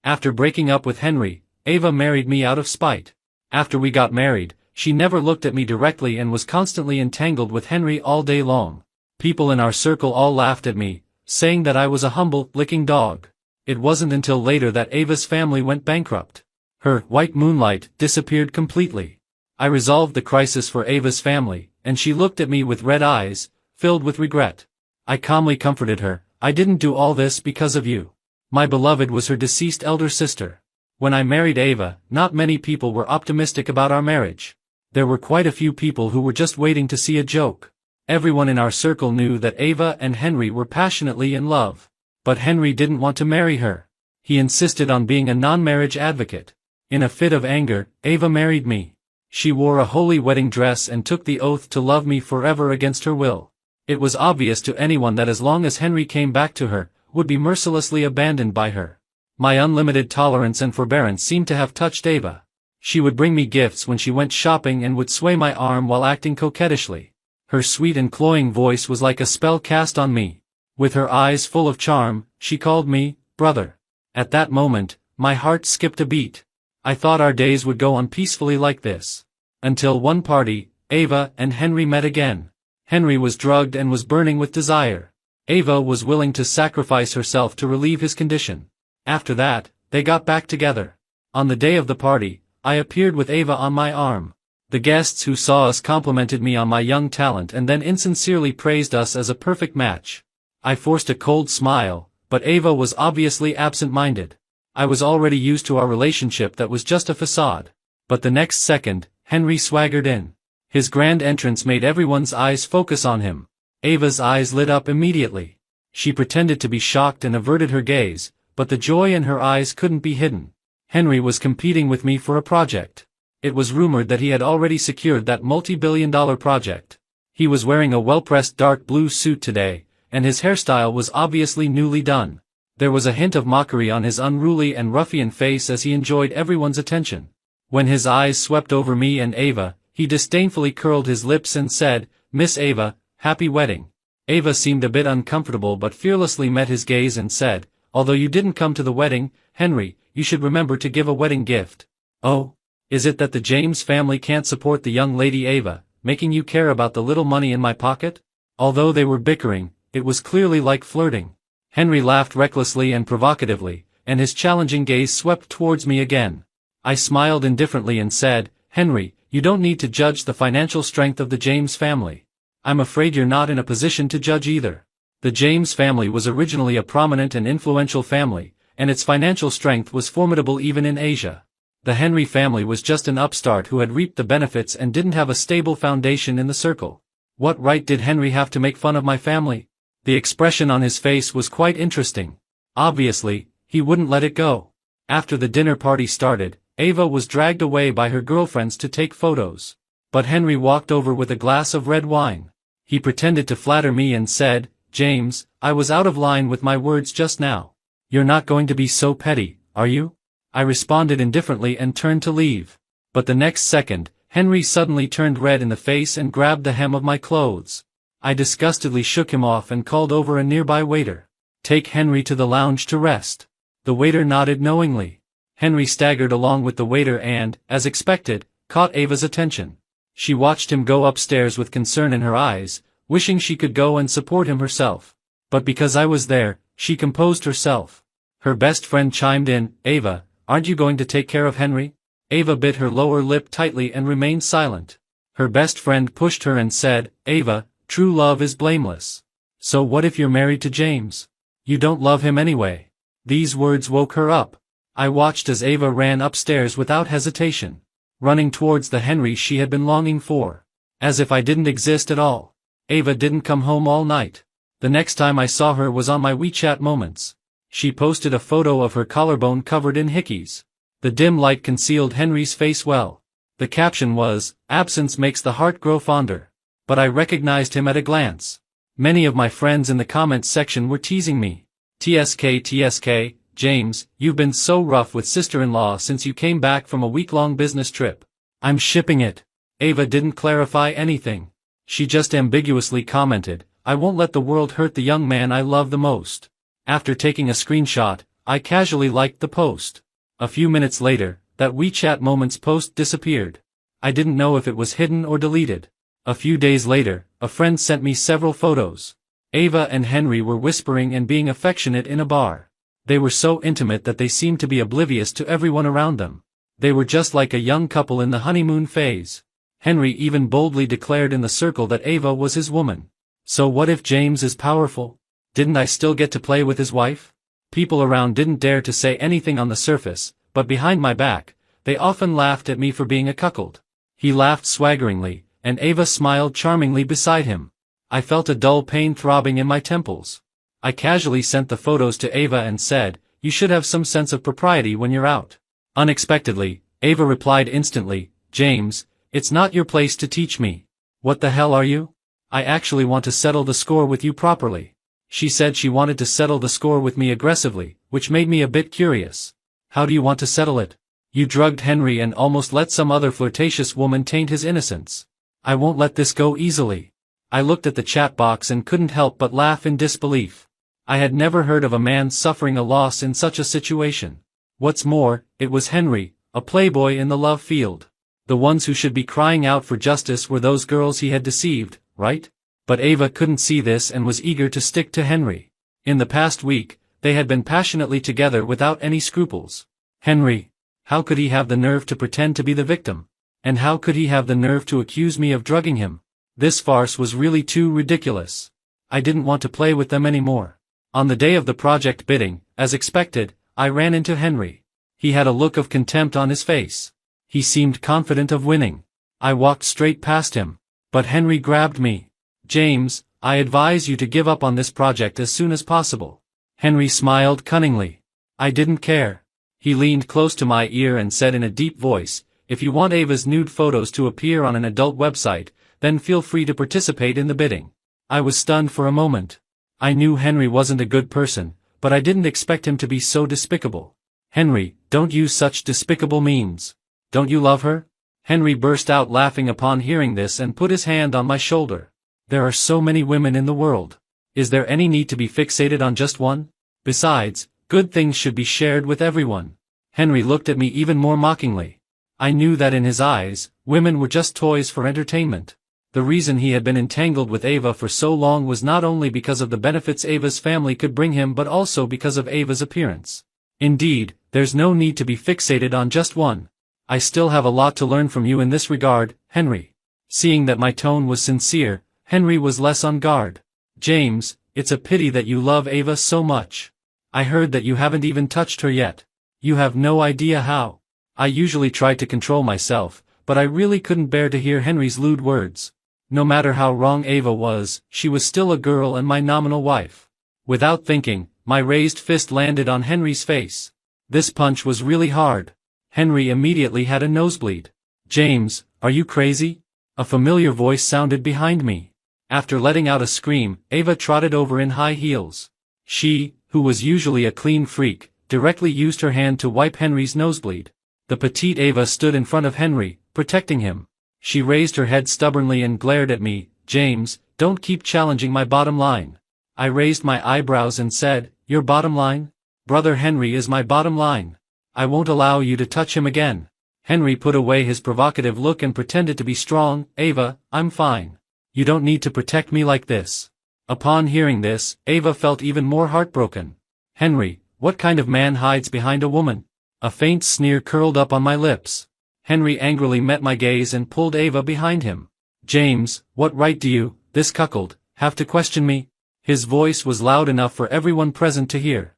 After breaking up with Henry, Ava married me out of spite. After we got married, she never looked at me directly and was constantly entangled with Henry all day long. People in our circle all laughed at me, saying that I was a humble, licking dog. It wasn't until later that Ava's family went bankrupt. Her white moonlight disappeared completely. I resolved the crisis for Ava's family, and she looked at me with red eyes, filled with regret. I calmly comforted her. I didn't do all this because of you. My beloved was her deceased elder sister. When I married Ava, not many people were optimistic about our marriage. There were quite a few people who were just waiting to see a joke. Everyone in our circle knew that Ava and Henry were passionately in love. But Henry didn't want to marry her. He insisted on being a non-marriage advocate. In a fit of anger, Ava married me. She wore a holy wedding dress and took the oath to love me forever against her will. It was obvious to anyone that as long as Henry came back to her, would be mercilessly abandoned by her. My unlimited tolerance and forbearance seemed to have touched Ava. She would bring me gifts when she went shopping and would sway my arm while acting coquettishly. Her sweet and cloying voice was like a spell cast on me. With her eyes full of charm, she called me, brother. At that moment, my heart skipped a beat. I thought our days would go on peacefully like this. Until one party, Ava and Henry met again. Henry was drugged and was burning with desire. Ava was willing to sacrifice herself to relieve his condition. After that, they got back together. On the day of the party, I appeared with Ava on my arm. The guests who saw us complimented me on my young talent and then insincerely praised us as a perfect match. I forced a cold smile, but Ava was obviously absent-minded. I was already used to our relationship that was just a facade. But the next second, Henry swaggered in. His grand entrance made everyone's eyes focus on him. Ava's eyes lit up immediately. She pretended to be shocked and averted her gaze, but the joy in her eyes couldn't be hidden. Henry was competing with me for a project. It was rumored that he had already secured that multi-billion-dollar project. He was wearing a well-pressed dark blue suit today, and his hairstyle was obviously newly done. There was a hint of mockery on his unruly and ruffian face as he enjoyed everyone's attention. When his eyes swept over me and Ava, he disdainfully curled his lips and said, "Miss Ava, happy wedding." Ava seemed a bit uncomfortable but fearlessly met his gaze and said, "Although you didn't come to the wedding, Henry, you should remember to give a wedding gift." "Oh? Is it that the James family can't support the young lady Ava, making you care about the little money in my pocket?" Although they were bickering, it was clearly like flirting. Henry laughed recklessly and provocatively, and his challenging gaze swept towards me again. I smiled indifferently and said, "Henry, you don't need to judge the financial strength of the James family. I'm afraid you're not in a position to judge either. The James family was originally a prominent and influential family, and its financial strength was formidable even in Asia. The Henry family was just an upstart who had reaped the benefits and didn't have a stable foundation in the circle. What right did Henry have to make fun of my family?" The expression on his face was quite interesting. Obviously, he wouldn't let it go. After the dinner party started, Ava was dragged away by her girlfriends to take photos. But Henry walked over with a glass of red wine. He pretended to flatter me and said, "James, I was out of line with my words just now. You're not going to be so petty, are you?" I responded indifferently and turned to leave. But the next second, Henry suddenly turned red in the face and grabbed the hem of my clothes. I disgustedly shook him off and called over a nearby waiter. "Take Henry to the lounge to rest." The waiter nodded knowingly. Henry staggered along with the waiter and, as expected, caught Ava's attention. She watched him go upstairs with concern in her eyes, wishing she could go and support him herself. But because I was there, she composed herself. Her best friend chimed in, "Ava, aren't you going to take care of Henry?" Ava bit her lower lip tightly and remained silent. Her best friend pushed her and said, "Ava, true love is blameless. So what if you're married to James? You don't love him anyway." These words woke her up. I watched as Ava ran upstairs without hesitation, running towards the Henry she had been longing for. As if I didn't exist at all. Ava didn't come home all night. The next time I saw her was on my WeChat moments. She posted a photo of her collarbone covered in hickeys. The dim light concealed Henry's face well. The caption was, "Absence makes the heart grow fonder." But I recognized him at a glance. Many of my friends in the comments section were teasing me. TSK, James, you've been so rough with sister-in-law since you came back from a week-long business trip. I'm shipping it. Ava didn't clarify anything. She just ambiguously commented, "I won't let the world hurt the young man I love the most." After taking a screenshot, I casually liked the post. A few minutes later, that WeChat Moments post disappeared. I didn't know if it was hidden or deleted. A few days later, a friend sent me several photos. Ava and Henry were whispering and being affectionate in a bar. They were so intimate that they seemed to be oblivious to everyone around them. They were just like a young couple in the honeymoon phase. Henry even boldly declared in the circle that Ava was his woman. So what if James is powerful? Didn't I still get to play with his wife? People around didn't dare to say anything on the surface, but behind my back, they often laughed at me for being a cuckold. He laughed swaggeringly, and Ava smiled charmingly beside him. I felt a dull pain throbbing in my temples. I casually sent the photos to Ava and said, "You should have some sense of propriety when you're out." Unexpectedly, Ava replied instantly, "James, it's not your place to teach me." "What the hell are you? I actually want to settle the score with you properly." She said she wanted to settle the score with me aggressively, which made me a bit curious. "How do you want to settle it? You drugged Henry and almost let some other flirtatious woman taint his innocence. I won't let this go easily." I looked at the chat box and couldn't help but laugh in disbelief. I had never heard of a man suffering a loss in such a situation. What's more, it was Henry, a playboy in the love field. The ones who should be crying out for justice were those girls he had deceived, right? But Ava couldn't see this and was eager to stick to Henry. In the past week, they had been passionately together without any scruples. Henry. How could he have the nerve to pretend to be the victim? And how could he have the nerve to accuse me of drugging him? This farce was really too ridiculous. I didn't want to play with them anymore. On the day of the project bidding, as expected, I ran into Henry. He had a look of contempt on his face. He seemed confident of winning. I walked straight past him. But Henry grabbed me. "James, I advise you to give up on this project as soon as possible." Henry smiled cunningly. I didn't care. He leaned close to my ear and said in a deep voice, "If you want Ava's nude photos to appear on an adult website, then feel free to participate in the bidding." I was stunned for a moment. I knew Henry wasn't a good person, but I didn't expect him to be so despicable. "Henry, don't use such despicable means. Don't you love her?" Henry burst out laughing upon hearing this and put his hand on my shoulder. "There are so many women in the world. Is there any need to be fixated on just one? Besides, good things should be shared with everyone." Henry looked at me even more mockingly. I knew that in his eyes, women were just toys for entertainment. The reason he had been entangled with Ava for so long was not only because of the benefits Ava's family could bring him but also because of Ava's appearance. Indeed, there's no need to be fixated on just one. I still have a lot to learn from you in this regard, Henry. Seeing that my tone was sincere, Henry was less on guard. "James, it's a pity that you love Ava so much. I heard that you haven't even touched her yet. You have no idea how." I usually tried to control myself, but I really couldn't bear to hear Henry's lewd words. No matter how wrong Ava was, she was still a girl and my nominal wife. Without thinking, my raised fist landed on Henry's face. This punch was really hard. Henry immediately had a nosebleed. "James, are you crazy?" A familiar voice sounded behind me. After letting out a scream, Ava trotted over in high heels. She, who was usually a clean freak, directly used her hand to wipe Henry's nosebleed. The petite Ava stood in front of Henry, protecting him. She raised her head stubbornly and glared at me. "James, don't keep challenging my bottom line." I raised my eyebrows and said, "Your bottom line? Brother Henry is my bottom line. I won't allow you to touch him again." Henry put away his provocative look and pretended to be strong. "Ava, I'm fine. You don't need to protect me like this." Upon hearing this, Ava felt even more heartbroken. "Henry, what kind of man hides behind a woman?" A faint sneer curled up on my lips. Henry angrily met my gaze and pulled Ava behind him. "James, what right do you, this cuckold, have to question me?" His voice was loud enough for everyone present to hear.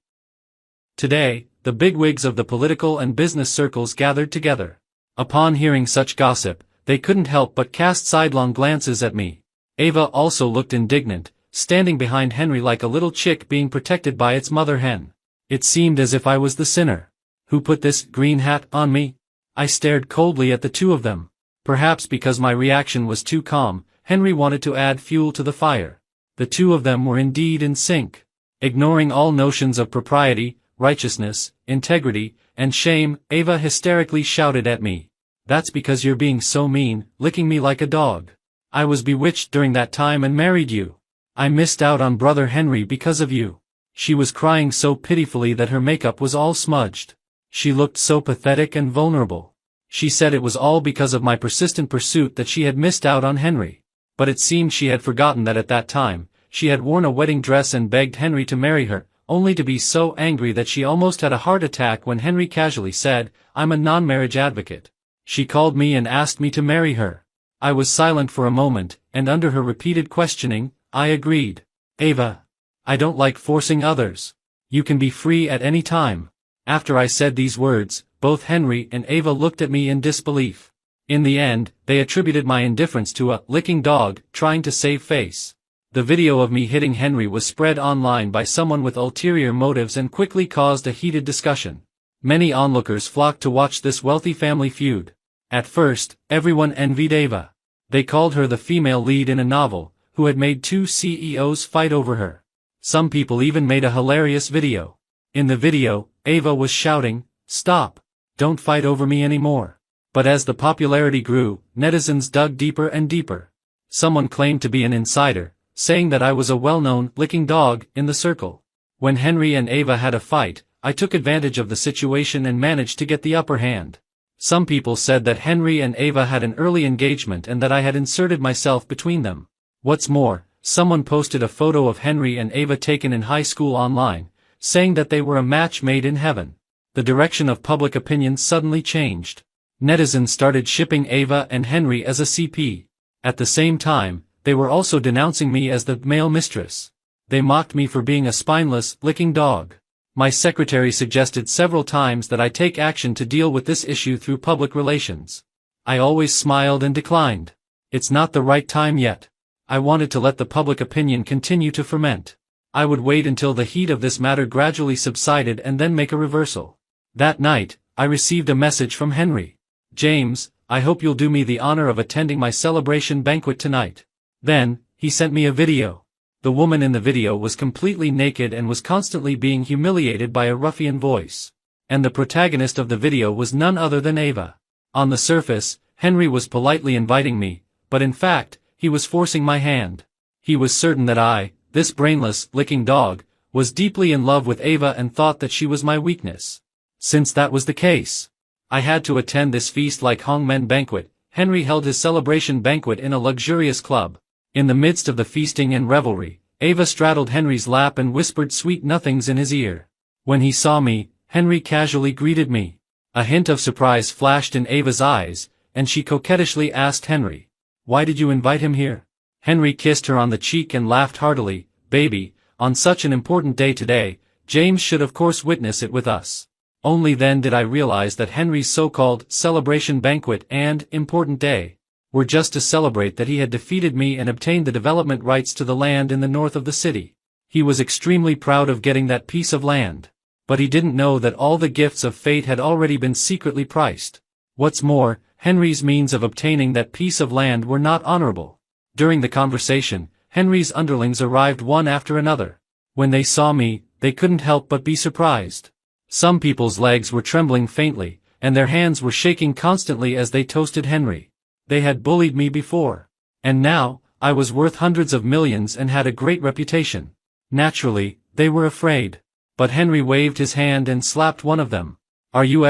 Today, the bigwigs of the political and business circles gathered together. Upon hearing such gossip, they couldn't help but cast sidelong glances at me. Ava also looked indignant, standing behind Henry like a little chick being protected by its mother hen. It seemed as if I was the sinner. Who put this green hat on me? I stared coldly at the two of them. Perhaps because my reaction was too calm, Henry wanted to add fuel to the fire. The two of them were indeed in sync. Ignoring all notions of propriety, righteousness, integrity, and shame, Ava hysterically shouted at me. "That's because you're being so mean, licking me like a dog. I was bewitched during that time and married you. I missed out on brother Henry because of you." She was crying so pitifully that her makeup was all smudged. She looked so pathetic and vulnerable. She said it was all because of my persistent pursuit that she had missed out on Henry. But it seemed she had forgotten that at that time, she had worn a wedding dress and begged Henry to marry her, only to be so angry that she almost had a heart attack when Henry casually said, "I'm a non-marriage advocate." She called me and asked me to marry her. I was silent for a moment, and under her repeated questioning, I agreed. "Ava, I don't like forcing others. You can be free at any time." After I said these words, both Henry and Ava looked at me in disbelief. In the end, they attributed my indifference to a licking dog trying to save face. The video of me hitting Henry was spread online by someone with ulterior motives and quickly caused a heated discussion. Many onlookers flocked to watch this wealthy family feud. At first, everyone envied Ava. They called her the female lead in a novel, who had made two CEOs fight over her. Some people even made a hilarious video. In the video, Ava was shouting, "Stop! Don't fight over me anymore." But as the popularity grew, netizens dug deeper and deeper. Someone claimed to be an insider, saying that I was a well-known licking dog in the circle. When Henry and Ava had a fight, I took advantage of the situation and managed to get the upper hand. Some people said that Henry and Ava had an early engagement and that I had inserted myself between them. What's more, someone posted a photo of Henry and Ava taken in high school online, saying that they were a match made in heaven. The direction of public opinion suddenly changed. Netizens started shipping Ava and Henry as a CP. At the same time, they were also denouncing me as the male mistress. They mocked me for being a spineless, licking dog. My secretary suggested several times that I take action to deal with this issue through public relations. I always smiled and declined. It's not the right time yet. I wanted to let the public opinion continue to ferment. I would wait until the heat of this matter gradually subsided and then make a reversal. That night, I received a message from Henry. "James, I hope you'll do me the honor of attending my celebration banquet tonight." Then, he sent me a video. The woman in the video was completely naked and was constantly being humiliated by a ruffian voice. And the protagonist of the video was none other than Ava. On the surface, Henry was politely inviting me, but in fact, he was forcing my hand. He was certain that I, this brainless, licking dog, was deeply in love with Ava and thought that she was my weakness. Since that was the case, I had to attend this feast-like hangmen banquet. Henry held his celebration banquet in a luxurious club. In the midst of the feasting and revelry, Ava straddled Henry's lap and whispered sweet nothings in his ear. When he saw me, Henry casually greeted me. A hint of surprise flashed in Ava's eyes, and she coquettishly asked Henry, "Why did you invite him here?" Henry kissed her on the cheek and laughed heartily. "Baby, on such an important day today, James should of course witness it with us." Only then did I realize that Henry's so-called celebration banquet and important day were just to celebrate that he had defeated me and obtained the development rights to the land in the north of the city. He was extremely proud of getting that piece of land. But he didn't know that all the gifts of fate had already been secretly priced. What's more, Henry's means of obtaining that piece of land were not honorable. During the conversation, Henry's underlings arrived one after another. When they saw me, they couldn't help but be surprised. Some people's legs were trembling faintly, and their hands were shaking constantly as they toasted Henry. They had bullied me before. And now, I was worth hundreds of millions and had a great reputation. Naturally, they were afraid. But Henry waved his hand and slapped one of them. "Are you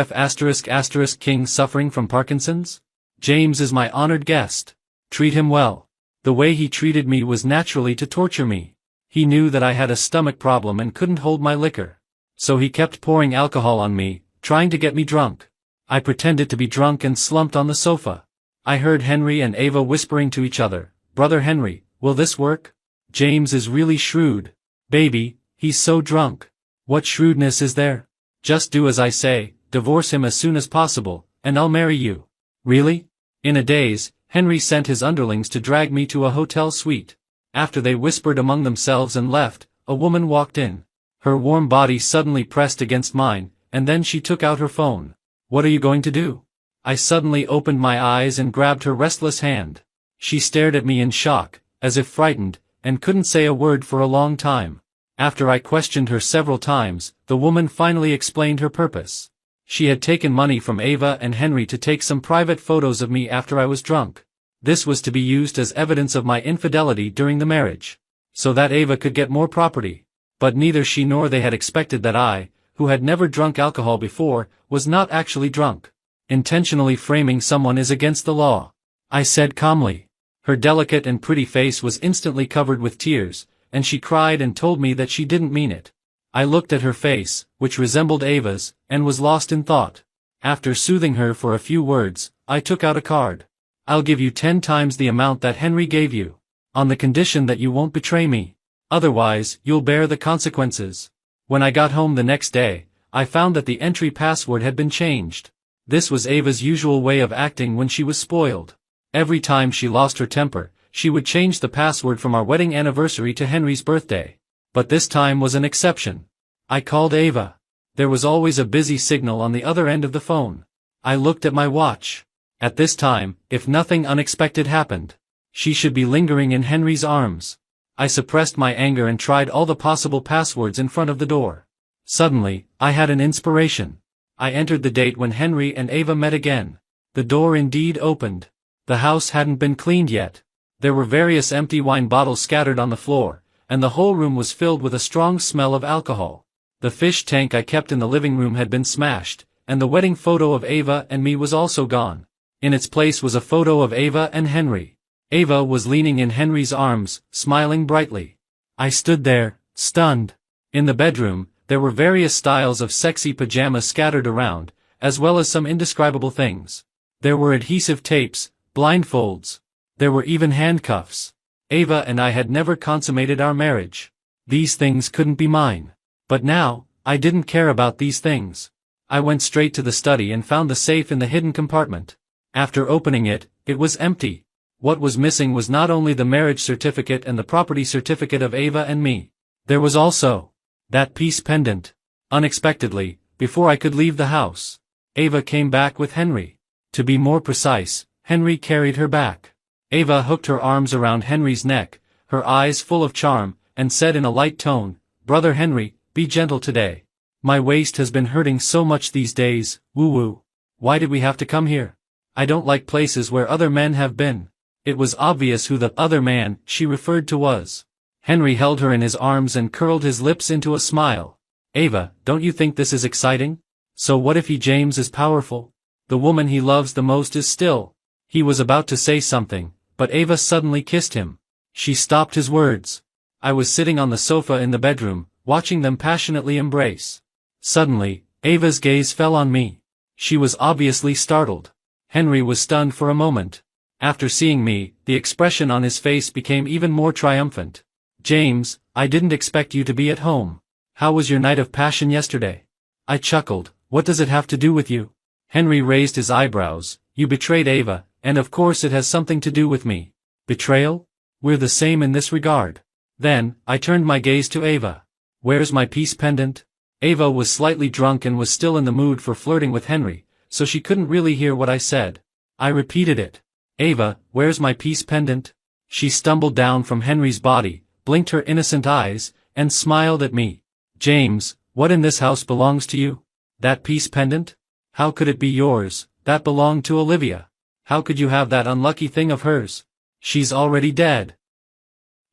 King suffering from Parkinson's? James is my honored guest. Treat him well." The way he treated me was naturally to torture me. He knew that I had a stomach problem and couldn't hold my liquor. So he kept pouring alcohol on me, trying to get me drunk. I pretended to be drunk and slumped on the sofa. I heard Henry and Ava whispering to each other, "Brother Henry, will this work? James is really shrewd. Baby, he's so drunk. What shrewdness is there? Just do as I say, divorce him as soon as possible, and I'll marry you." Really? In a daze, Henry sent his underlings to drag me to a hotel suite. After they whispered among themselves and left, a woman walked in. Her warm body suddenly pressed against mine, and then she took out her phone. "What are you going to do?" I suddenly opened my eyes and grabbed her restless hand. She stared at me in shock, as if frightened, and couldn't say a word for a long time. After I questioned her several times, the woman finally explained her purpose. She had taken money from Ava and Henry to take some private photos of me after I was drunk. This was to be used as evidence of my infidelity during the marriage, so that Ava could get more property. But neither she nor they had expected that I, who had never drunk alcohol before, was not actually drunk. Intentionally framing someone is against the law, I said calmly. Her delicate and pretty face was instantly covered with tears, and she cried and told me that she didn't mean it. I looked at her face, which resembled Ava's, and was lost in thought. After soothing her for a few words, I took out a card. I'll give you 10 times the amount that Henry gave you, on the condition that you won't betray me. Otherwise, you'll bear the consequences. When I got home the next day, I found that the entry password had been changed. This was Ava's usual way of acting when she was spoiled. Every time she lost her temper, she would change the password from our wedding anniversary to Henry's birthday. But this time was an exception. I called Ava. There was always a busy signal on the other end of the phone. I looked at my watch. At this time, if nothing unexpected happened, she should be lingering in Henry's arms. I suppressed my anger and tried all the possible passwords in front of the door. Suddenly, I had an inspiration. I entered the date when Henry and Ava met again. The door indeed opened. The house hadn't been cleaned yet. There were various empty wine bottles scattered on the floor, and the whole room was filled with a strong smell of alcohol. The fish tank I kept in the living room had been smashed, and the wedding photo of Ava and me was also gone. In its place was a photo of Ava and Henry. Ava was leaning in Henry's arms, smiling brightly. I stood there, stunned. In the bedroom, there were various styles of sexy pajamas scattered around, as well as some indescribable things. There were adhesive tapes, blindfolds. There were even handcuffs. Ava and I had never consummated our marriage. These things couldn't be mine. But now, I didn't care about these things. I went straight to the study and found the safe in the hidden compartment. After opening it, it was empty. What was missing was not only the marriage certificate and the property certificate of Ava and me. There was also that peace pendant. Unexpectedly, before I could leave the house, Ava came back with Henry. To be more precise, Henry carried her back. Ava hooked her arms around Henry's neck, her eyes full of charm, and said in a light tone, "Brother Henry, be gentle today. My waist has been hurting so much these days, woo-woo. Why did we have to come here? I don't like places where other men have been." It was obvious who the other man she referred to was. Henry held her in his arms and curled his lips into a smile. "Ava, don't you think this is exciting? So what if James is powerful? The woman he loves the most is still..." He was about to say something, but Ava suddenly kissed him. She stopped his words. I was sitting on the sofa in the bedroom, watching them passionately embrace. Suddenly, Ava's gaze fell on me. She was obviously startled. Henry was stunned for a moment. After seeing me, the expression on his face became even more triumphant. "James, I didn't expect you to be at home. How was your night of passion yesterday?" I chuckled. "What does it have to do with you?" Henry raised his eyebrows. "You betrayed Ava, and of course it has something to do with me." "Betrayal? We're the same in this regard." Then, I turned my gaze to Ava. "Where's my peace pendant?" Ava was slightly drunk and was still in the mood for flirting with Henry, so she couldn't really hear what I said. I repeated it. "Ava, where's my peace pendant?" She stumbled down from Henry's body, blinked her innocent eyes, and smiled at me. "James, what in this house belongs to you? That peace pendant? How could it be yours? That belonged to Olivia. How could you have that unlucky thing of hers? She's already dead."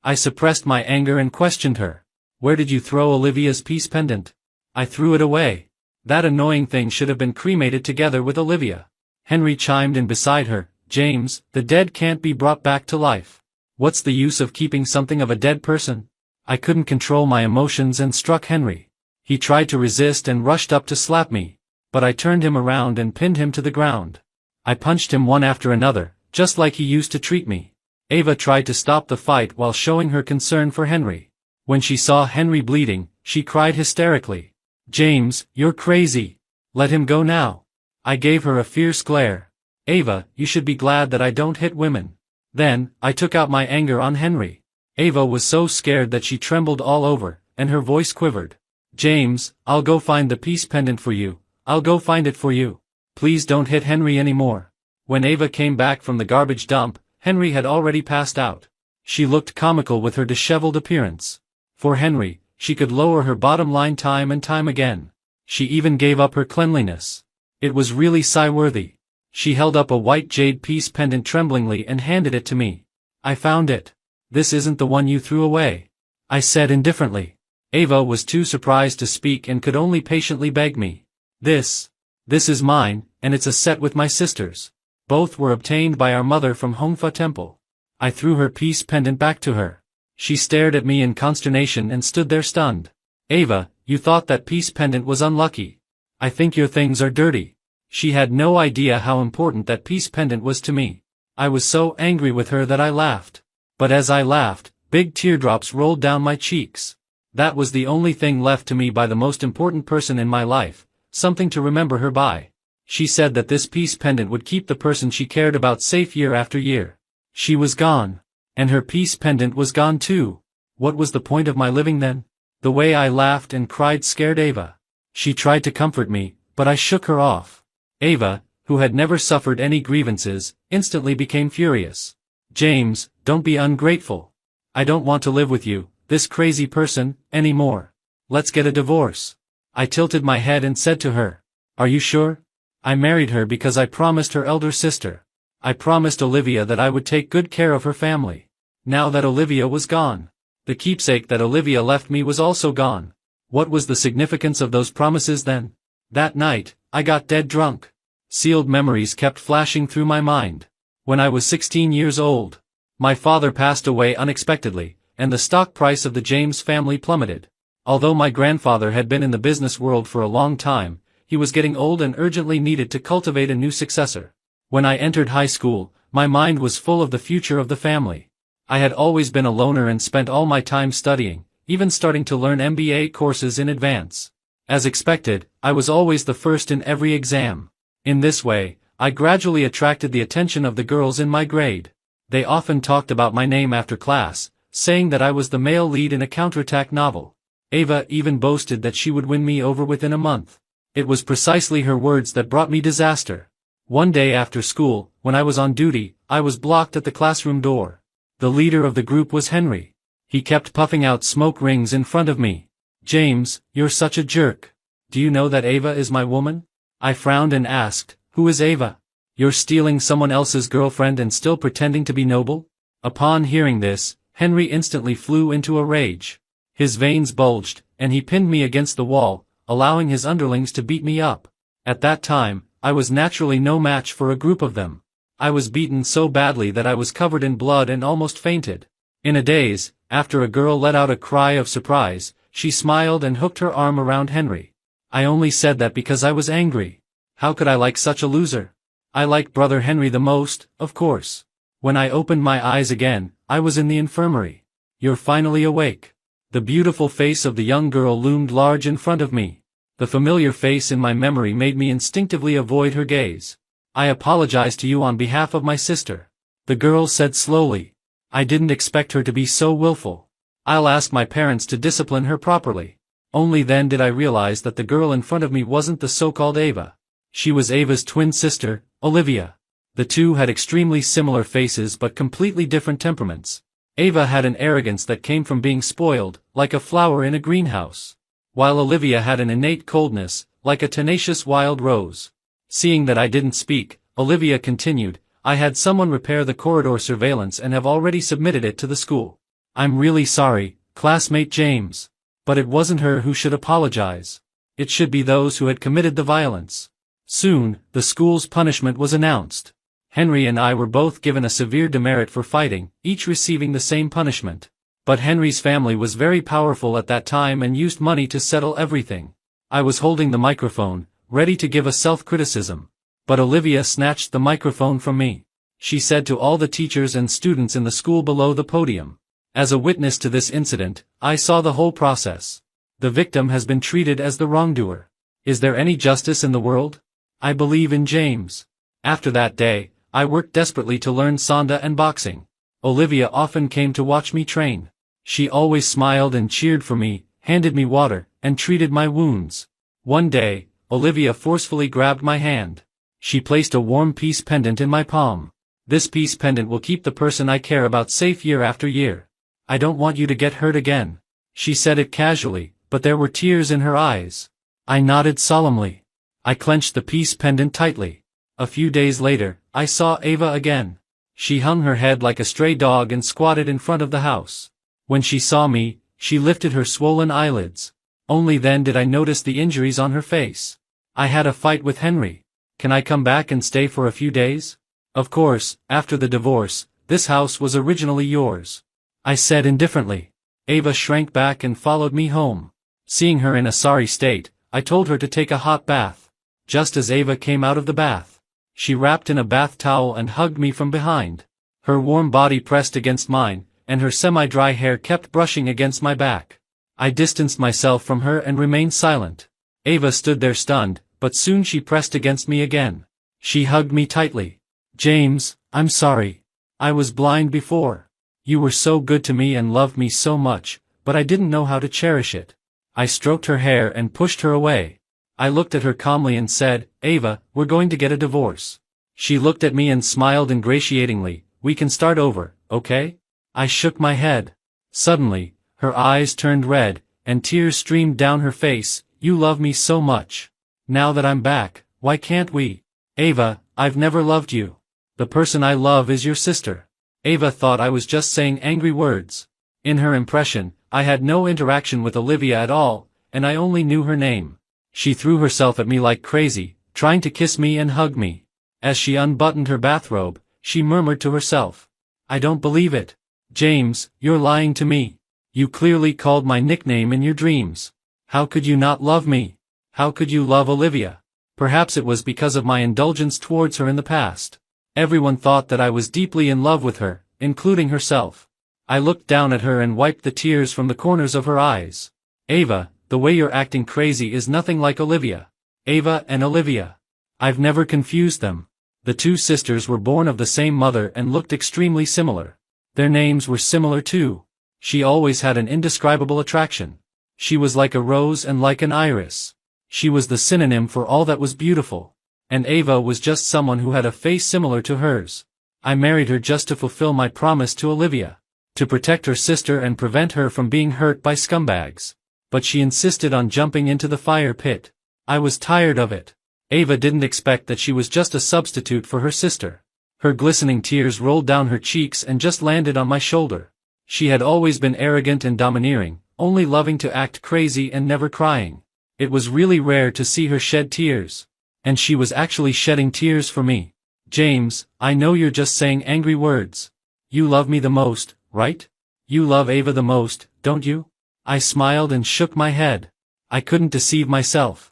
I suppressed my anger and questioned her. "Where did you throw Olivia's peace pendant?" "I threw it away. That annoying thing should have been cremated together with Olivia." Henry chimed in beside her. "James, the dead can't be brought back to life. What's the use of keeping something of a dead person?" I couldn't control my emotions and struck Henry. He tried to resist and rushed up to slap me, but I turned him around and pinned him to the ground. I punched him one after another, just like he used to treat me. Ava tried to stop the fight while showing her concern for Henry. When she saw Henry bleeding, she cried hysterically, "James, you're crazy. Let him go now." I gave her a fierce glare. "Ava, you should be glad that I don't hit women." Then, I took out my anger on Henry. Ava was so scared that she trembled all over, and her voice quivered. "James, I'll go find the peace pendant for you. I'll go find it for you. Please don't hit Henry anymore." When Ava came back from the garbage dump, Henry had already passed out. She looked comical with her disheveled appearance. For Henry, she could lower her bottom line time and time again. She even gave up her cleanliness. It was really sigh-worthy. She held up a white jade peace pendant tremblingly and handed it to me. "I found it. This isn't the one you threw away," I said indifferently. Ava was too surprised to speak and could only patiently beg me. This is mine, and it's a set with my sisters. Both were obtained by our mother from Hongfa Temple. I threw her peace pendant back to her. She stared at me in consternation and stood there stunned. Ava, you thought that peace pendant was unlucky. I think your things are dirty. She had no idea how important that peace pendant was to me. I was so angry with her that I laughed. But as I laughed, big teardrops rolled down my cheeks. That was the only thing left to me by the most important person in my life, something to remember her by. She said that this peace pendant would keep the person she cared about safe year after year. She was gone. And her peace pendant was gone too. What was the point of my living then? The way I laughed and cried scared Ava. She tried to comfort me, but I shook her off. Ava, who had never suffered any grievances, instantly became furious. James, don't be ungrateful. I don't want to live with you, this crazy person, anymore. Let's get a divorce. I tilted my head and said to her, are you sure? I married her because I promised her elder sister. I promised Olivia that I would take good care of her family. Now that Olivia was gone, the keepsake that Olivia left me was also gone. What was the significance of those promises then? That night, I got dead drunk. Sealed memories kept flashing through my mind. When I was 16 years old, my father passed away unexpectedly, and the stock price of the James family plummeted. Although my grandfather had been in the business world for a long time, he was getting old and urgently needed to cultivate a new successor. When I entered high school, my mind was full of the future of the family. I had always been a loner and spent all my time studying, even starting to learn MBA courses in advance. As expected, I was always the first in every exam. In this way, I gradually attracted the attention of the girls in my grade. They often talked about my name after class, saying that I was the male lead in a counterattack novel. Ava even boasted that she would win me over within a month. It was precisely her words that brought me disaster. One day after school, when I was on duty, I was blocked at the classroom door. The leader of the group was Henry. He kept puffing out smoke rings in front of me. James, you're such a jerk. Do you know that Ava is my woman? I frowned and asked, who is Ava? You're stealing someone else's girlfriend and still pretending to be noble? Upon hearing this, Henry instantly flew into a rage. His veins bulged, and he pinned me against the wall, allowing his underlings to beat me up. At that time, I was naturally no match for a group of them. I was beaten so badly that I was covered in blood and almost fainted. In a daze, after a girl let out a cry of surprise, she smiled and hooked her arm around Henry. I only said that because I was angry. How could I like such a loser? I liked brother Henry the most, of course. When I opened my eyes again, I was in the infirmary. You're finally awake. The beautiful face of the young girl loomed large in front of me. The familiar face in my memory made me instinctively avoid her gaze. I apologize to you on behalf of my sister. The girl said slowly. I didn't expect her to be so willful. I'll ask my parents to discipline her properly. Only then did I realize that the girl in front of me wasn't the so-called Ava. She was Ava's twin sister, Olivia. The two had extremely similar faces but completely different temperaments. Ava had an arrogance that came from being spoiled, like a flower in a greenhouse, while Olivia had an innate coldness, like a tenacious wild rose. Seeing that I didn't speak, Olivia continued, I had someone repair the corridor surveillance and have already submitted it to the school. I'm really sorry, classmate James. But it wasn't her who should apologize. It should be those who had committed the violence. Soon, the school's punishment was announced. Henry and I were both given a severe demerit for fighting, each receiving the same punishment. But Henry's family was very powerful at that time and used money to settle everything. I was holding the microphone, ready to give a self-criticism. But Olivia snatched the microphone from me. She said to all the teachers and students in the school below the podium. As a witness to this incident, I saw the whole process. The victim has been treated as the wrongdoer. Is there any justice in the world? I believe in James. After that day, I worked desperately to learn sanda and boxing. Olivia often came to watch me train. She always smiled and cheered for me, handed me water, and treated my wounds. One day, Olivia forcefully grabbed my hand. She placed a warm peace pendant in my palm. This peace pendant will keep the person I care about safe year after year. I don't want you to get hurt again. She said it casually, but there were tears in her eyes. I nodded solemnly. I clenched the peace pendant tightly. A few days later, I saw Ava again. She hung her head like a stray dog and squatted in front of the house. When she saw me, She lifted her swollen eyelids. Only then did I notice the injuries on her face. I had a fight with Henry. Can I come back and stay for a few days? Of course, after the divorce, this house was originally yours, I said indifferently. Ava shrank back and followed me home. Seeing her in a sorry state, I told her to take a hot bath. Just as Ava came out of the bath, she wrapped in a bath towel and hugged me from behind. Her warm body pressed against mine, and her semi-dry hair kept brushing against my back. I distanced myself from her and remained silent. Ava stood there stunned, but soon she pressed against me again. She hugged me tightly. James, I'm sorry. I was blind before. You were so good to me and loved me so much, but I didn't know how to cherish it. I stroked her hair and pushed her away. I looked at her calmly and said, Ava, we're going to get a divorce. She looked at me and smiled ingratiatingly. We can start over, okay? I shook my head. Suddenly, her eyes turned red, and tears streamed down her face. You love me so much. Now that I'm back, why can't we? Ava, I've never loved you. The person I love is your sister. Ava thought I was just saying angry words. In her impression, I had no interaction with Olivia at all, and I only knew her name. She threw herself at me like crazy, trying to kiss me and hug me. As she unbuttoned her bathrobe, she murmured to herself, I don't believe it. James, you're lying to me. You clearly called my nickname in your dreams. How could you not love me? How could you love Olivia? Perhaps it was because of my indulgence towards her in the past. Everyone thought that I was deeply in love with her, including herself. I looked down at her and wiped the tears from the corners of her eyes. Ava, the way you're acting crazy is nothing like Olivia. Ava and Olivia. I've never confused them. The two sisters were born of the same mother and looked extremely similar. Their names were similar too. She always had an indescribable attraction. She was like a rose and like an iris. She was the synonym for all that was beautiful. And Ava was just someone who had a face similar to hers. I married her just to fulfill my promise to Olivia. To protect her sister and prevent her from being hurt by scumbags. But she insisted on jumping into the fire pit. I was tired of it. Ava didn't expect that she was just a substitute for her sister. Her glistening tears rolled down her cheeks and just landed on my shoulder. She had always been arrogant and domineering, only loving to act crazy and never crying. It was really rare to see her shed tears. And she was actually shedding tears for me. James, I know you're just saying angry words. You love me the most, right? You love Ava the most, don't you? I smiled and shook my head. I couldn't deceive myself.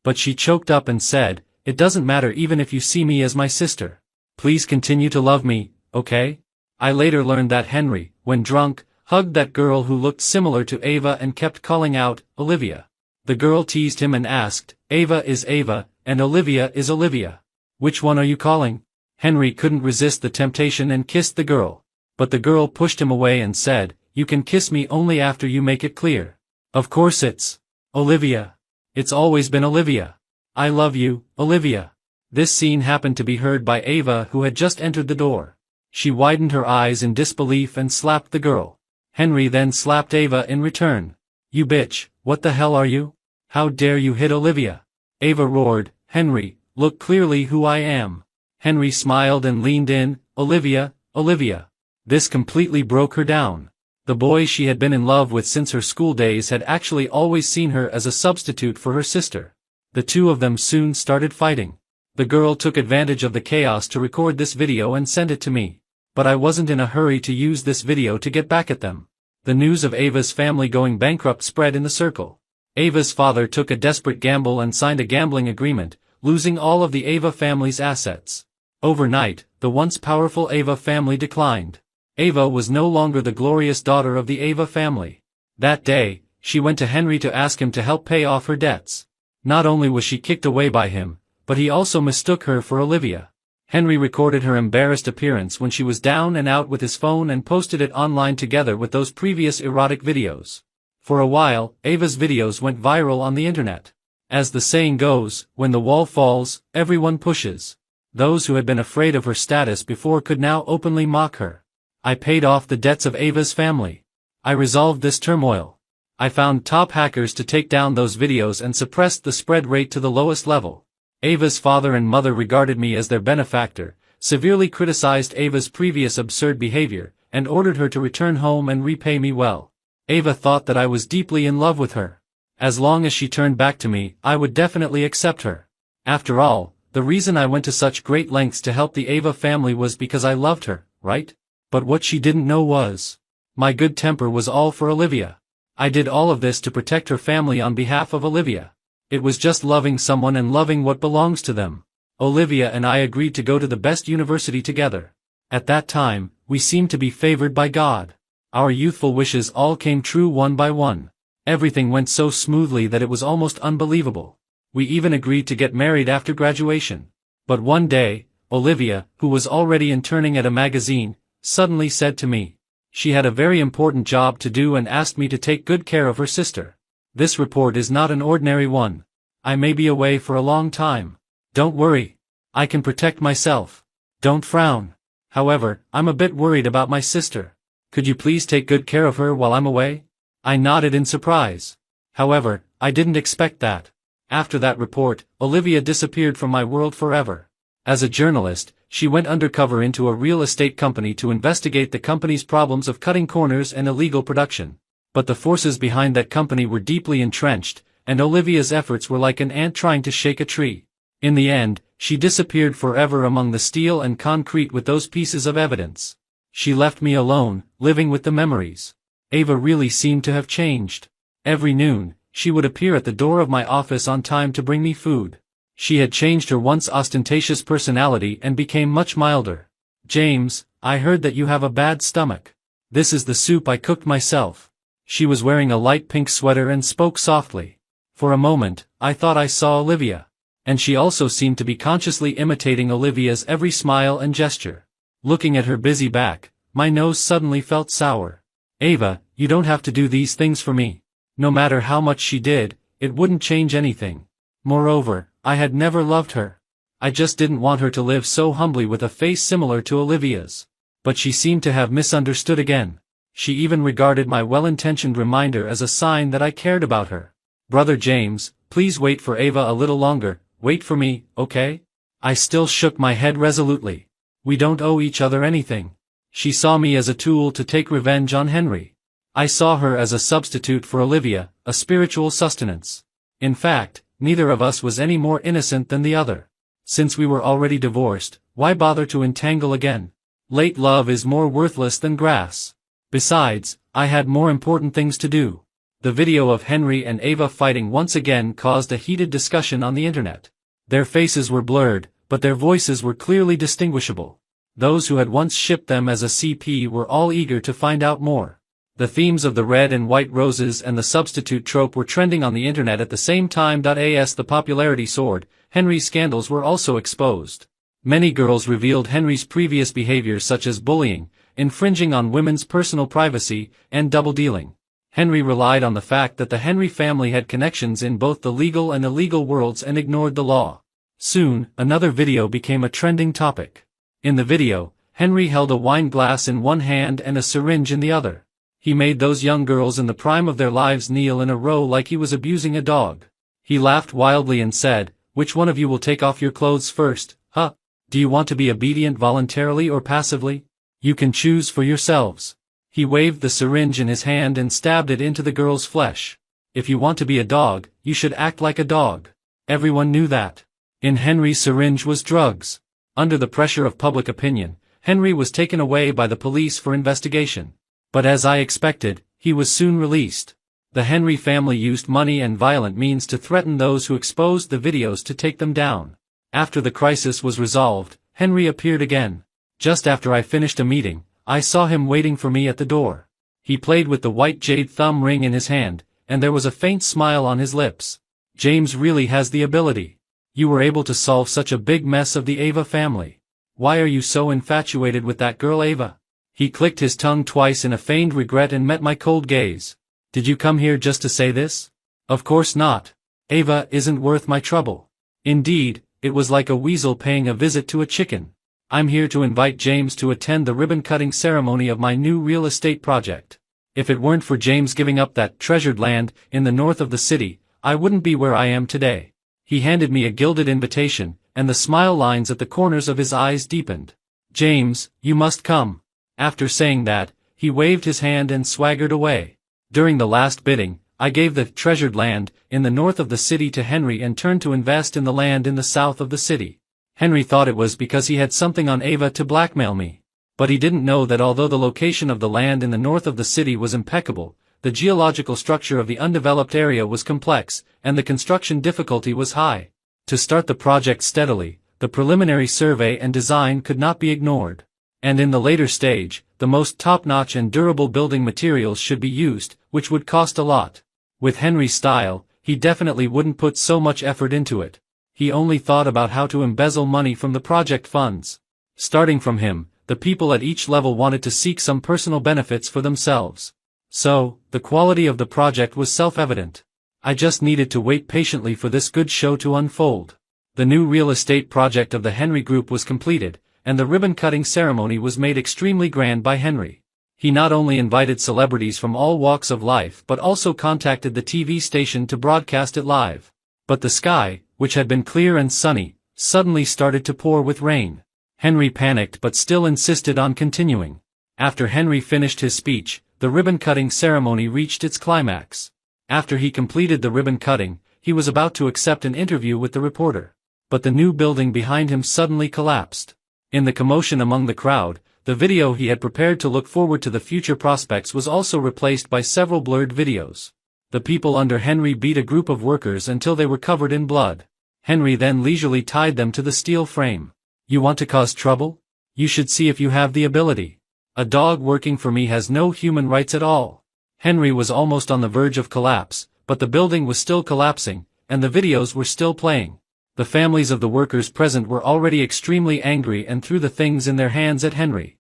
But she choked up and said, it doesn't matter even if you see me as my sister. Please continue to love me, okay? I later learned that Henry, when drunk, hugged that girl who looked similar to Ava and kept calling out, Olivia. The girl teased him and asked, Ava is Ava, and Olivia is Olivia. Which one are you calling? Henry couldn't resist the temptation and kissed the girl. But the girl pushed him away and said, you can kiss me only after you make it clear. Of course it's Olivia. It's always been Olivia. I love you, Olivia. This scene happened to be heard by Ava, who had just entered the door. She widened her eyes in disbelief and slapped the girl. Henry then slapped Ava in return. You bitch, what the hell are you? How dare you hit Olivia? Ava roared, Henry, look clearly who I am. Henry smiled and leaned in, Olivia, Olivia. This completely broke her down. The boy she had been in love with since her school days had actually always seen her as a substitute for her sister. The two of them soon started fighting. The girl took advantage of the chaos to record this video and send it to me. But I wasn't in a hurry to use this video to get back at them. The news of Ava's family going bankrupt spread in the circle. Ava's father took a desperate gamble and signed a gambling agreement, losing all of the Ava family's assets. Overnight, the once powerful Ava family declined. Ava was no longer the glorious daughter of the Ava family. That day, she went to Henry to ask him to help pay off her debts. Not only was she kicked away by him, but he also mistook her for Olivia. Henry recorded her embarrassed appearance when she was down and out with his phone and posted it online together with those previous erotic videos. For a while, Ava's videos went viral on the internet. As the saying goes, when the wall falls, everyone pushes. Those who had been afraid of her status before could now openly mock her. I paid off the debts of Ava's family. I resolved this turmoil. I found top hackers to take down those videos and suppressed the spread rate to the lowest level. Ava's father and mother regarded me as their benefactor, severely criticized Ava's previous absurd behavior, and ordered her to return home and repay me well. Ava thought that I was deeply in love with her. As long as she turned back to me, I would definitely accept her. After all, the reason I went to such great lengths to help the Ava family was because I loved her, right? But what she didn't know was, my good temper was all for Olivia. I did all of this to protect her family on behalf of Olivia. It was just loving someone and loving what belongs to them. Olivia and I agreed to go to the best university together. At that time, we seemed to be favored by God. Our youthful wishes all came true one by one. Everything went so smoothly that it was almost unbelievable. We even agreed to get married after graduation. But one day, Olivia, who was already interning at a magazine, suddenly said to me, she had a very important job to do and asked me to take good care of her sister. This report is not an ordinary one. I may be away for a long time. Don't worry. I can protect myself. Don't frown. However, I'm a bit worried about my sister. Could you please take good care of her while I'm away? I nodded in surprise. However, I didn't expect that. After that report, Olivia disappeared from my world forever. As a journalist, she went undercover into a real estate company to investigate the company's problems of cutting corners and illegal production. But the forces behind that company were deeply entrenched, and Olivia's efforts were like an ant trying to shake a tree. In the end, she disappeared forever among the steel and concrete with those pieces of evidence. She left me alone, living with the memories. Ava really seemed to have changed. Every noon, she would appear at the door of my office on time to bring me food. She had changed her once ostentatious personality and became much milder. James, I heard that you have a bad stomach. This is the soup I cooked myself. She was wearing a light pink sweater and spoke softly. For a moment, I thought I saw Olivia. And she also seemed to be consciously imitating Olivia's every smile and gesture. Looking at her busy back, my nose suddenly felt sour. Ava, you don't have to do these things for me. No matter how much she did, it wouldn't change anything. Moreover, I had never loved her. I just didn't want her to live so humbly with a face similar to Olivia's. But she seemed to have misunderstood again. She even regarded my well-intentioned reminder as a sign that I cared about her. Brother James, please wait for Ava a little longer, wait for me, okay? I still shook my head resolutely. We don't owe each other anything. She saw me as a tool to take revenge on Henry. I saw her as a substitute for Olivia, a spiritual sustenance. In fact, neither of us was any more innocent than the other. Since we were already divorced, why bother to entangle again? Late love is more worthless than grass. Besides, I had more important things to do. The video of Henry and Ava fighting once again caused a heated discussion on the internet. Their faces were blurred, but their voices were clearly distinguishable. Those who had once shipped them as a CP were all eager to find out more. The themes of the red and white roses and the substitute trope were trending on the internet at the same time. As the popularity soared, Henry's scandals were also exposed. Many girls revealed Henry's previous behaviors such as bullying, infringing on women's personal privacy, and double-dealing. Henry relied on the fact that the Henry family had connections in both the legal and illegal worlds and ignored the law. Soon, another video became a trending topic. In the video, Henry held a wine glass in one hand and a syringe in the other. He made those young girls in the prime of their lives kneel in a row like he was abusing a dog. He laughed wildly and said, "Which one of you will take off your clothes first, huh? Do you want to be obedient voluntarily or passively? You can choose for yourselves." He waved the syringe in his hand and stabbed it into the girl's flesh. If you want to be a dog, you should act like a dog. Everyone knew that. In Henry's syringe was drugs. Under the pressure of public opinion, Henry was taken away by the police for investigation. But as I expected, he was soon released. The Henry family used money and violent means to threaten those who exposed the videos to take them down. After the crisis was resolved, Henry appeared again. Just after I finished a meeting, I saw him waiting for me at the door. He played with the white jade thumb ring in his hand, and there was a faint smile on his lips. James really has the ability. You were able to solve such a big mess of the Ava family. Why are you so infatuated with that girl Ava? He clicked his tongue twice in a feigned regret and met my cold gaze. Did you come here just to say this? Of course not. Ava isn't worth my trouble. Indeed, it was like a weasel paying a visit to a chicken. I'm here to invite James to attend the ribbon-cutting ceremony of my new real estate project. If it weren't for James giving up that treasured land in the north of the city, I wouldn't be where I am today. He handed me a gilded invitation, and the smile lines at the corners of his eyes deepened. James, you must come. After saying that, he waved his hand and swaggered away. During the last bidding, I gave the treasured land in the north of the city to Henry and turned to invest in the land in the south of the city. Henry thought it was because he had something on Ava to blackmail me. But he didn't know that although the location of the land in the north of the city was impeccable, the geological structure of the undeveloped area was complex, and the construction difficulty was high. To start the project steadily, the preliminary survey and design could not be ignored. And in the later stage, the most top-notch and durable building materials should be used, which would cost a lot. With Henry's style, he definitely wouldn't put so much effort into it. He only thought about how to embezzle money from the project funds. Starting from him, the people at each level wanted to seek some personal benefits for themselves. So, the quality of the project was self-evident. I just needed to wait patiently for this good show to unfold. The new real estate project of the Henry Group was completed, and the ribbon-cutting ceremony was made extremely grand by Henry. He not only invited celebrities from all walks of life but also contacted the TV station to broadcast it live. But the sky, which had been clear and sunny, suddenly started to pour with rain. Henry panicked but still insisted on continuing. After Henry finished his speech, the ribbon-cutting ceremony reached its climax. After he completed the ribbon-cutting, he was about to accept an interview with the reporter. But the new building behind him suddenly collapsed. In the commotion among the crowd, the video he had prepared to look forward to the future prospects was also replaced by several blurred videos. The people under Henry beat a group of workers until they were covered in blood. Henry then leisurely tied them to the steel frame. "You want to cause trouble? You should see if you have the ability. A dog working for me has no human rights at all." Henry was almost on the verge of collapse, but the building was still collapsing, and the videos were still playing. The families of the workers present were already extremely angry and threw the things in their hands at Henry.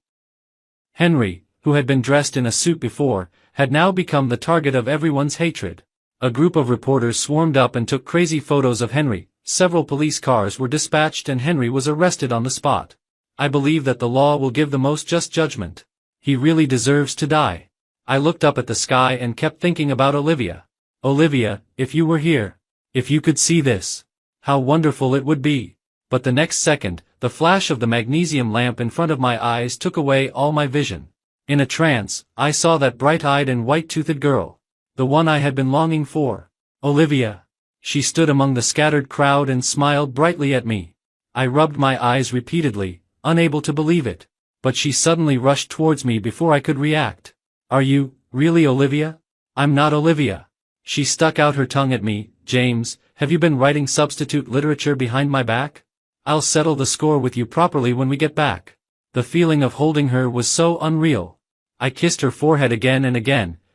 Henry, who had been dressed in a suit before, had now become the target of everyone's hatred. A group of reporters swarmed up and took crazy photos of Henry. Several police cars were dispatched and Henry was arrested on the spot. I believe that the law will give the most just judgment. He really deserves to die. I looked up at the sky and kept thinking about Olivia. Olivia, if you were here. If you could see this. How wonderful it would be. But the next second, the flash of the magnesium lamp in front of my eyes took away all my vision. In a trance, I saw that bright-eyed and white-toothed girl. The one I had been longing for. Olivia. She stood among the scattered crowd and smiled brightly at me. I rubbed my eyes repeatedly, unable to believe it. But she suddenly rushed towards me before I could react. "Are you, really Olivia?" "I'm not Olivia." She stuck out her tongue at me. "James, have you been writing substitute literature behind my back? I'll settle the score with you properly when we get back." The feeling of holding her was so unreal. I kissed her forehead again,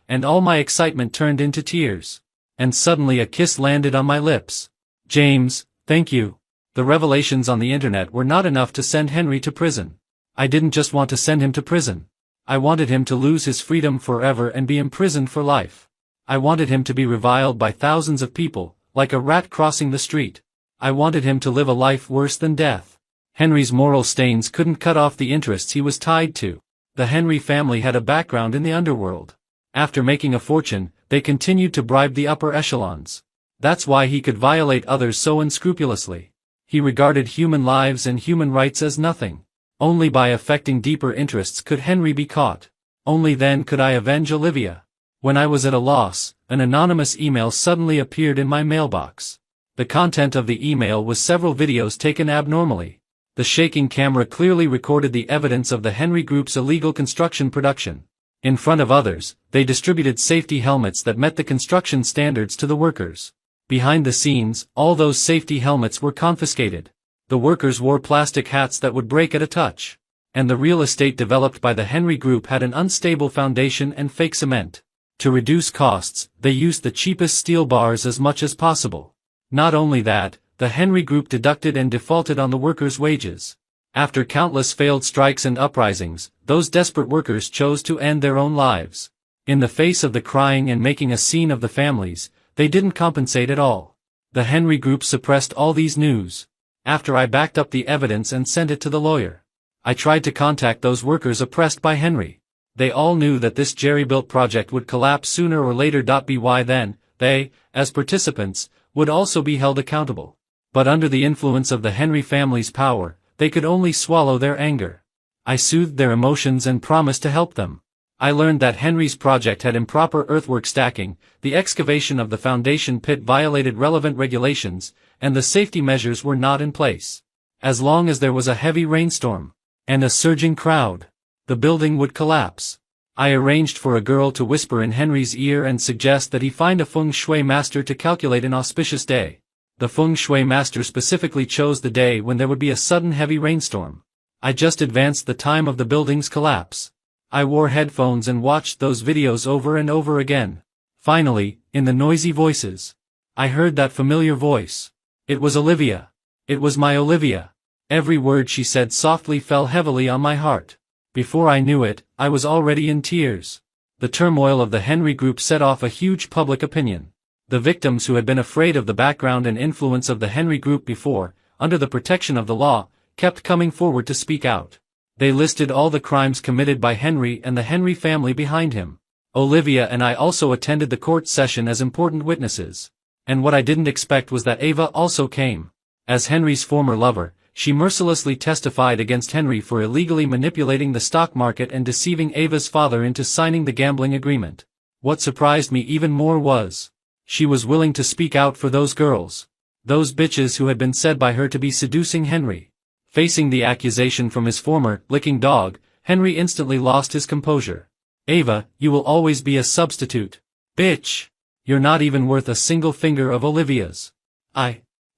and all my excitement turned into tears. And suddenly a kiss landed on my lips. "James, thank you." The revelations on the internet were not enough to send Henry to prison. I didn't just want to send him to prison. I wanted him to lose his freedom forever and be imprisoned for life. I wanted him to be reviled by thousands of people, like a rat crossing the street. I wanted him to live a life worse than death. Henry's moral stains couldn't cut off the interests he was tied to. The Henry family had a background in the underworld. After making a fortune, they continued to bribe the upper echelons. That's why he could violate others so unscrupulously. He regarded human lives and human rights as nothing. Only by affecting deeper interests could Henry be caught. Only then could I avenge Olivia. When I was at a loss, an anonymous email suddenly appeared in my mailbox. The content of the email was several videos taken abnormally. The shaking camera clearly recorded the evidence of the Henry Group's illegal construction production. In front of others, they distributed safety helmets that met the construction standards to the workers. Behind the scenes, all those safety helmets were confiscated. The workers wore plastic hats that would break at a touch. And the real estate developed by the Henry Group had an unstable foundation and fake cement. To reduce costs, they used the cheapest steel bars as much as possible. Not only that, the Henry Group deducted and defaulted on the workers' wages. After countless failed strikes and uprisings, those desperate workers chose to end their own lives. In the face of the crying and making a scene of the families, they didn't compensate at all. The Henry Group suppressed all these news. After I backed up the evidence and sent it to the lawyer, I tried to contact those workers oppressed by Henry. They all knew that this jerry-built project would collapse sooner or later. By then, they, as participants, would also be held accountable. But under the influence of the Henry family's power, they could only swallow their anger. I soothed their emotions and promised to help them. I learned that Henry's project had improper earthwork stacking, the excavation of the foundation pit violated relevant regulations, and the safety measures were not in place. As long as there was a heavy rainstorm and a surging crowd, the building would collapse. I arranged for a girl to whisper in Henry's ear and suggest that he find a feng shui master to calculate an auspicious day. The feng shui master specifically chose the day when there would be a sudden heavy rainstorm. I just advanced the time of the building's collapse. I wore headphones and watched those videos over and over again. Finally, in the noisy voices, I heard that familiar voice. It was Olivia. It was my Olivia. Every word she said softly fell heavily on my heart. Before I knew it, I was already in tears. The turmoil of the Henry group set off a huge public opinion. The victims who had been afraid of the background and influence of the Henry group before, under the protection of the law, kept coming forward to speak out. They listed all the crimes committed by Henry and the Henry family behind him. Olivia and I also attended the court session as important witnesses. And what I didn't expect was that Ava also came. As Henry's former lover, she mercilessly testified against Henry for illegally manipulating the stock market and deceiving Ava's father into signing the gambling agreement. What surprised me even more was, she was willing to speak out for those girls. Those bitches who had been said by her to be seducing Henry. Facing the accusation from his former, licking dog, Henry instantly lost his composure. Ava, you will always be a substitute. Bitch! You're not even worth a single finger of Olivia's.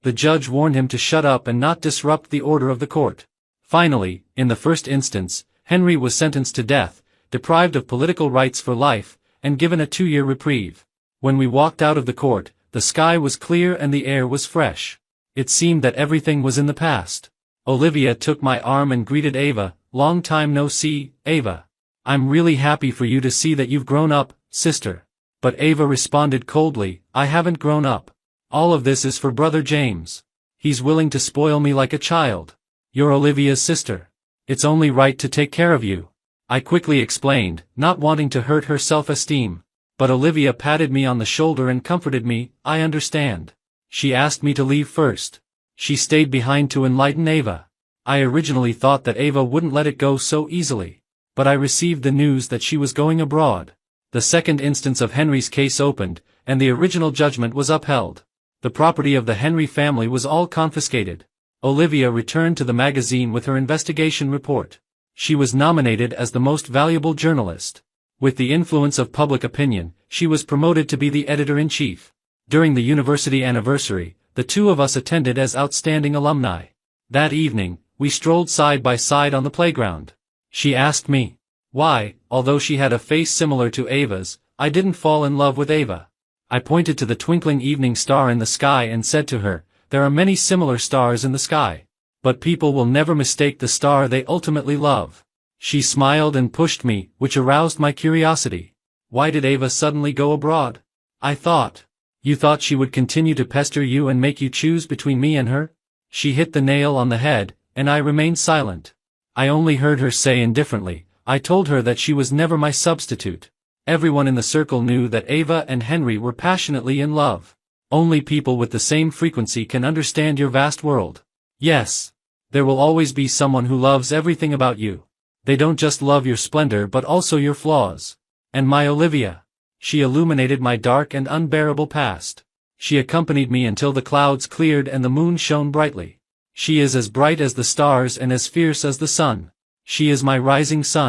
The judge warned him to shut up and not disrupt the order of the court. Finally, in the first instance, Henry was sentenced to death, deprived of political rights for life, and given a 2-year reprieve. When we walked out of the court, the sky was clear and the air was fresh. It seemed that everything was in the past. Olivia took my arm and greeted Ava. Long time no see, Ava. I'm really happy for you to see that you've grown up, sister. But Ava responded coldly, I haven't grown up. All of this is for Brother James. He's willing to spoil me like a child. You're Olivia's sister. It's only right to take care of you. I quickly explained, not wanting to hurt her self-esteem. But Olivia patted me on the shoulder and comforted me. I understand. She asked me to leave first. She stayed behind to enlighten Ava. I originally thought that Ava wouldn't let it go so easily. But I received the news that she was going abroad. The second instance of Henry's case opened, and the original judgment was upheld. The property of the Henry family was all confiscated. Olivia returned to the magazine with her investigation report. She was nominated as the most valuable journalist. With the influence of public opinion, she was promoted to be the editor-in-chief. During the university anniversary, the two of us attended as outstanding alumni. That evening, we strolled side by side on the playground. She asked me why, although she had a face similar to Ava's, I didn't fall in love with Ava. I pointed to the twinkling evening star in the sky and said to her, there are many similar stars in the sky. But people will never mistake the star they ultimately love. She smiled and pushed me, which aroused my curiosity. Why did Ava suddenly go abroad? I thought. You thought she would continue to pester you and make you choose between me and her? She hit the nail on the head, and I remained silent. I only heard her say indifferently, I told her that she was never my substitute. Everyone in the circle knew that Ava and Henry were passionately in love. Only people with the same frequency can understand your vast world. Yes. There will always be someone who loves everything about you. They don't just love your splendor but also your flaws. And my Olivia. She illuminated my dark and unbearable past. She accompanied me until the clouds cleared and the moon shone brightly. She is as bright as the stars and as fierce as the sun. She is my rising sun.